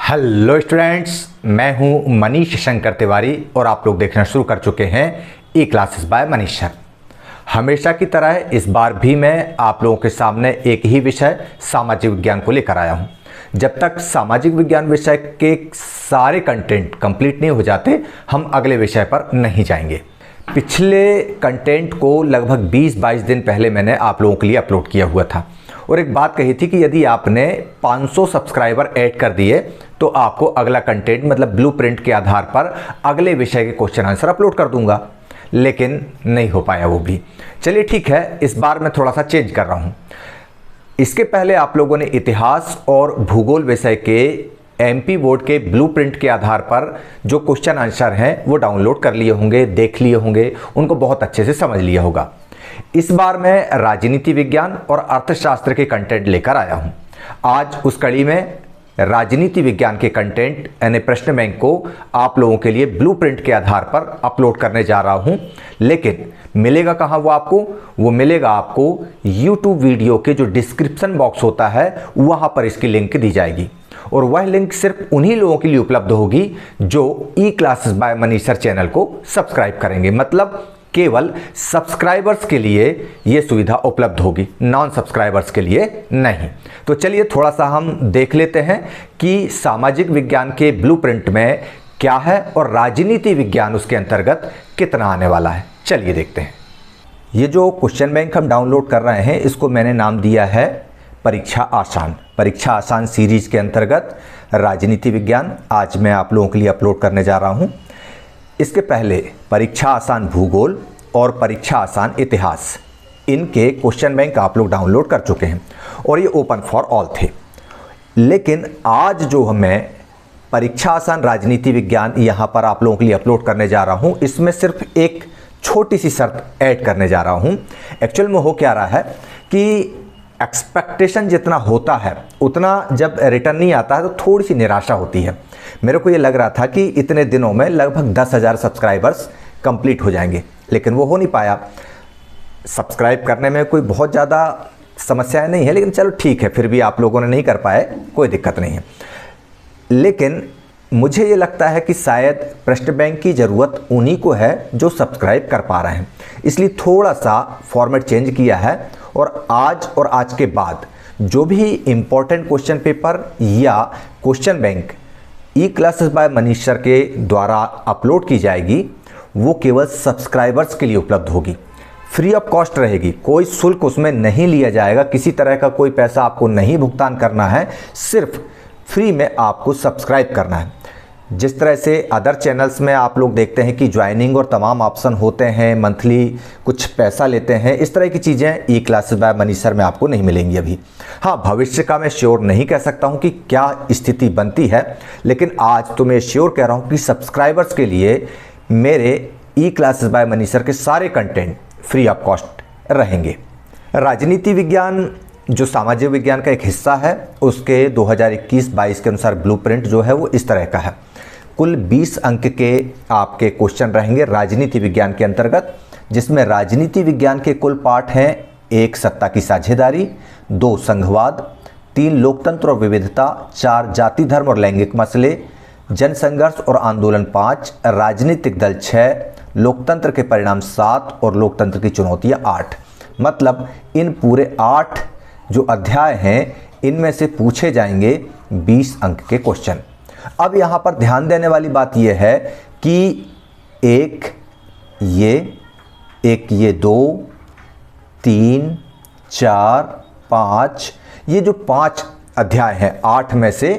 Hello students, मैं हूं मनीष शंकर तिवारी और आप लोग देखना शुरू कर चुके हैं ई क्लासेस बाय मनीष सर। हमेशा की तरह इस बार भी मैं आप लोगों के सामने एक ही विषय सामाजिक विज्ञान को लेकर आया हूं। जब तक सामाजिक विज्ञान विषय के सारे कंटेंट कंप्लीट नहीं हो जाते, हम अगले विषय पर नहीं जाएंगे। पिछले कंटेंट को लगभग 20-22 दिन पहले मैंने आप लोगों के लिए अपलोड किया हुआ था और एक बात कही थी कि यदि आपने 500 सब्सक्राइबर ऐड कर दिए तो आपको अगला कंटेंट मतलब ब्लूप्रिंट के आधार पर अगले विषय के क्वेश्चन आंसर अपलोड कर दूंगा, लेकिन नहीं हो पाया वो भी। चलिए ठीक है, इस बार मैं थोड़ा सा चेंज कर रहा हूँ। इसके पहले आप लोगों ने इतिहास और भूगोल विषय के एमपी बोर्ड के ब्लूप्रिंट के आधार पर जो क्वेश्चन आंसर हैं वो डाउनलोड कर लिए होंगे, देख लिए होंगे, उनको बहुत अच्छे से समझ लिया होगा। इस बार मैं राजनीति विज्ञान और अर्थशास्त्र के कंटेंट लेकर आया हूं। आज उस कड़ी में राजनीति विज्ञान के कंटेंट यानी प्रश्न बैंक को आप लोगों के लिए ब्लूप्रिंट के आधार पर अपलोड करने जा रहा हूं। लेकिन मिलेगा कहां वो आपको? वो मिलेगा आपको YouTube वीडियो के जो डिस्क्रिप्शन बॉक्स होता है वहां पर इसकी लिंक दी जाएगी और वह लिंक सिर्फ उन्हीं लोगों के लिए उपलब्ध होगी जो E classes by Manish sir channel को सब्सक्राइब करेंगे। मतलब केवल सब्सक्राइबर्स के लिए यह सुविधा उपलब्ध होगी, नॉन सब्सक्राइबर्स के लिए नहीं। तो चलिए थोड़ा सा हम देख लेते हैं कि सामाजिक विज्ञान के ब्लूप्रिंट में क्या है और राजनीति विज्ञान उसके अंतर्गत कितना आने वाला है। चलिए देखते हैं। ये जो क्वेश्चन बैंक हम डाउनलोड कर रहे हैं इसको मैंने नाम दिया है परीक्षा आसान। परीक्षा आसान सीरीज के अंतर्गत राजनीति विज्ञान आज मैं आप लोगों के लिए अपलोड करने जा रहा हूँ। इसके पहले परीक्षा आसान भूगोल और परीक्षा आसान इतिहास, इनके क्वेश्चन बैंक आप लोग डाउनलोड कर चुके हैं और ये ओपन फॉर ऑल थे। लेकिन आज जो मैं परीक्षा आसान राजनीति विज्ञान यहाँ पर आप लोगों के लिए अपलोड करने जा रहा हूँ, इसमें सिर्फ एक छोटी सी शर्त ऐड करने जा रहा हूँ। एक्चुअल में हो क्या रहा है कि एक्सपेक्टेशन जितना होता है उतना जब रिटर्न नहीं आता है तो थोड़ी सी निराशा होती है। मेरे को ये लग रहा था कि इतने दिनों में लगभग 10,000 सब्सक्राइबर्स कंप्लीट हो जाएंगे, लेकिन वो हो नहीं पाया। सब्सक्राइब करने में कोई बहुत ज़्यादा समस्याएं नहीं है, लेकिन चलो ठीक है, फिर भी आप लोगों ने नहीं कर पाए, कोई दिक्कत नहीं है। लेकिन मुझे ये लगता है कि शायद प्रश्न बैंक की ज़रूरत उन्हीं को है जो सब्सक्राइब कर पा रहे हैं, इसलिए थोड़ा सा फॉर्मेट चेंज किया है और आज के बाद जो भी इम्पोर्टेंट क्वेश्चन पेपर या question bank E classes by Manish sir के द्वारा अपलोड की जाएगी वो केवल सब्सक्राइबर्स के लिए उपलब्ध होगी, फ्री ऑफ कॉस्ट रहेगी। कोई शुल्क उसमें नहीं लिया जाएगा, किसी तरह का कोई पैसा आपको नहीं भुगतान करना है, सिर्फ फ्री में आपको सब्सक्राइब करना है। जिस तरह से अदर चैनल्स में आप लोग देखते हैं कि ज्वाइनिंग और तमाम ऑप्शन होते हैं, मंथली कुछ पैसा लेते हैं, इस तरह की चीज़ें ई क्लासेस बाय मनीष सर में आपको नहीं मिलेंगी अभी। हाँ, भविष्य का मैं श्योर नहीं कह सकता हूँ कि क्या स्थिति बनती है, लेकिन आज तो मैं श्योर कह रहा हूँ कि सब्सक्राइबर्स के लिए मेरे ई क्लासेस बाय मनीष सर के सारे कंटेंट फ्री ऑफ कॉस्ट रहेंगे। राजनीति विज्ञान जो सामाजिक विज्ञान का एक हिस्सा है उसके 2021-22 के अनुसार ब्लूप्रिंट जो है वो इस तरह का है। कुल 20 अंक के आपके क्वेश्चन रहेंगे राजनीति विज्ञान के अंतर्गत, जिसमें राजनीति विज्ञान के कुल पाठ हैं 1 सत्ता की साझेदारी, 2 संघवाद, 3 लोकतंत्र और विविधता, 4 जाति धर्म और लैंगिक मसले, जनसंघर्ष और आंदोलन 5, राजनीतिक दल 6, लोकतंत्र के परिणाम 7 और लोकतंत्र की चुनौतियाँ 8। मतलब इन पूरे 8 जो अध्याय हैं इनमें से पूछे जाएंगे 20 अंक के क्वेश्चन। अब यहाँ पर ध्यान देने वाली बात यह है कि एक ये 2, 3, 4, 5, ये जो 5 अध्याय हैं, 8 में से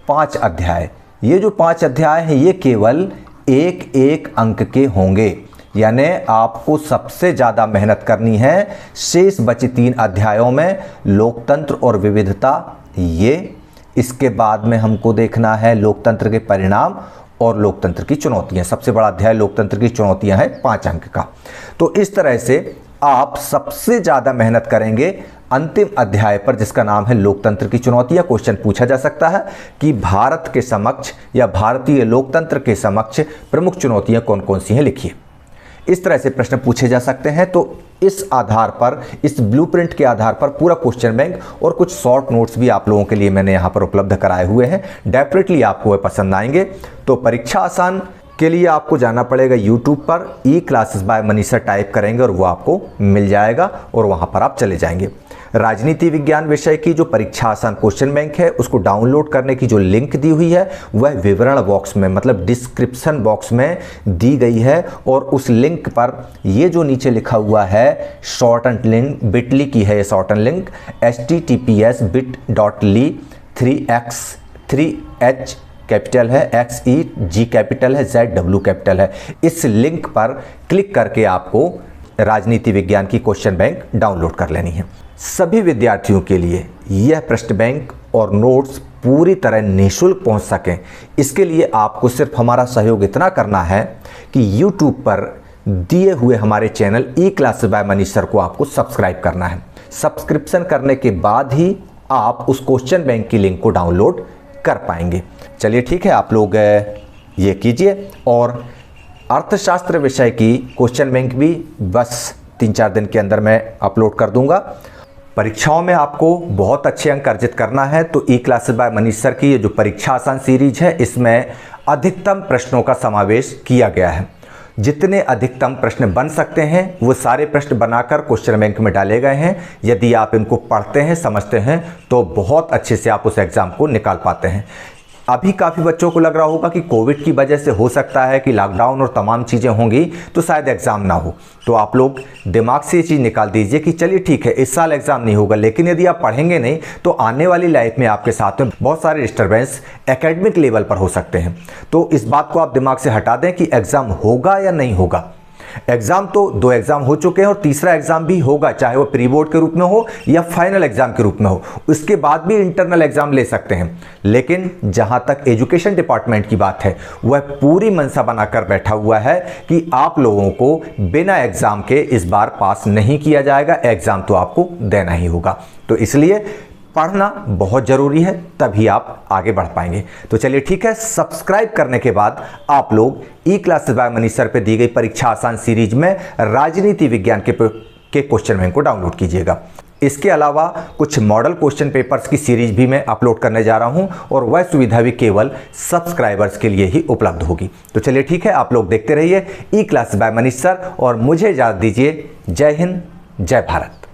5 अध्याय, ये जो 5 अध्याय हैं ये केवल एक अंक के होंगे, यानी आपको सबसे ज़्यादा मेहनत करनी है शेष बचे 3 अध्यायों में लोकतंत्र और विविधता ये, इसके बाद में हमको देखना है लोकतंत्र के परिणाम और लोकतंत्र की चुनौतियां। सबसे बड़ा अध्याय लोकतंत्र की चुनौतियां है 5 अंक का। तो इस तरह से आप सबसे ज़्यादा मेहनत करेंगे अंतिम अध्याय पर जिसका नाम है लोकतंत्र की चुनौतियां। क्वेश्चन पूछा जा सकता है कि भारत के समक्ष या भारतीय लोकतंत्र के समक्ष प्रमुख चुनौतियां कौन कौन सी हैं, लिखिए। इस तरह से प्रश्न पूछे जा सकते हैं। तो इस आधार पर, इस ब्लूप्रिंट के आधार पर पूरा क्वेश्चन बैंक और कुछ शॉर्ट नोट्स भी आप लोगों के लिए मैंने यहाँ पर उपलब्ध कराए हुए हैं। डेफिनेटली आपको वे पसंद आएंगे। तो परीक्षा आसान के लिए आपको जाना पड़ेगा यूट्यूब पर, ई क्लासेस बाय मनीषा टाइप करेंगे और वो आपको मिल जाएगा और वहाँ पर आप चले जाएंगे। राजनीति विज्ञान विषय की जो परीक्षा आसान क्वेश्चन बैंक है उसको डाउनलोड करने की जो लिंक दी हुई है वह विवरण बॉक्स में, मतलब डिस्क्रिप्शन बॉक्स में दी गई है। और उस लिंक पर ये जो नीचे लिखा हुआ है शॉर्टन लिंक, बिटली की है ये shorten link, https://bit.ly 3x 3h capital है, XEG कैपिटल है, ZW कैपिटल है। इस लिंक पर क्लिक करके आपको राजनीति विज्ञान की क्वेश्चन बैंक डाउनलोड कर लेनी है। सभी विद्यार्थियों के लिए यह प्रश्न बैंक और नोट्स पूरी तरह निःशुल्क पहुंच सकें, इसके लिए आपको सिर्फ हमारा सहयोग इतना करना है कि YouTube पर दिए हुए हमारे channel E classes by Manish sir को आपको सब्सक्राइब करना है। सब्सक्रिप्शन करने के बाद ही आप उस क्वेश्चन बैंक की लिंक को डाउनलोड कर पाएंगे। चलिए ठीक है, आप लोग ये कीजिए। और अर्थशास्त्र विषय की क्वेश्चन बैंक भी बस 3-4 दिन के अंदर मैं अपलोड कर दूंगा। परीक्षाओं में आपको बहुत अच्छे अंक अर्जित करना है तो ई क्लासेस बाय मनीष सर की ये जो परीक्षा आसान सीरीज है इसमें अधिकतम प्रश्नों का समावेश किया गया है। जितने अधिकतम प्रश्न बन सकते हैं वो सारे प्रश्न बनाकर क्वेश्चन बैंक में डाले गए हैं। यदि आप इनको पढ़ते हैं, समझते हैं तो बहुत अच्छे से आप उस एग्ज़ाम को निकाल पाते हैं। अभी काफ़ी बच्चों को लग रहा होगा कि कोविड की वजह से हो सकता है कि लॉकडाउन और तमाम चीज़ें होंगी तो शायद एग्ज़ाम ना हो। तो आप लोग दिमाग से ये चीज़ निकाल दीजिए कि चलिए ठीक है इस साल एग्ज़ाम नहीं होगा, लेकिन यदि आप पढ़ेंगे नहीं तो आने वाली लाइफ में आपके साथ में बहुत सारे डिस्टर्बेंस एकेडमिक लेवल पर हो सकते हैं। तो इस बात को आप दिमाग से हटा दें कि एग्ज़ाम होगा या नहीं होगा। एग्ज़ाम तो 2 एग्ज़ाम हो चुके हैं और तीसरा एग्ज़ाम भी होगा, चाहे वो प्री बोर्ड के रूप में हो या फाइनल एग्ज़ाम के रूप में हो। उसके बाद भी इंटरनल एग्ज़ाम ले सकते हैं। लेकिन जहां तक एजुकेशन डिपार्टमेंट की बात है वह पूरी मनसा बनाकर बैठा हुआ है कि आप लोगों को बिना एग्ज़ाम के इस बार पास नहीं किया जाएगा, एग्ज़ाम तो आपको देना ही होगा। तो इसलिए पढ़ना बहुत ज़रूरी है, तभी आप आगे बढ़ पाएंगे। तो चलिए ठीक है, सब्सक्राइब करने के बाद आप लोग ई क्लासेस बाय मनीष सर पे दी गई परीक्षा आसान सीरीज में राजनीति विज्ञान के क्वेश्चन बैंक को डाउनलोड कीजिएगा। इसके अलावा कुछ मॉडल क्वेश्चन पेपर्स की सीरीज भी मैं अपलोड करने जा रहा हूं और वह सुविधा भी केवल सब्सक्राइबर्स के लिए ही उपलब्ध होगी। तो चलिए ठीक है, आप लोग देखते रहिए ई क्लासेस बाय मनीष सर और मुझे इजाज़त दीजिए। जय हिंद, जय भारत।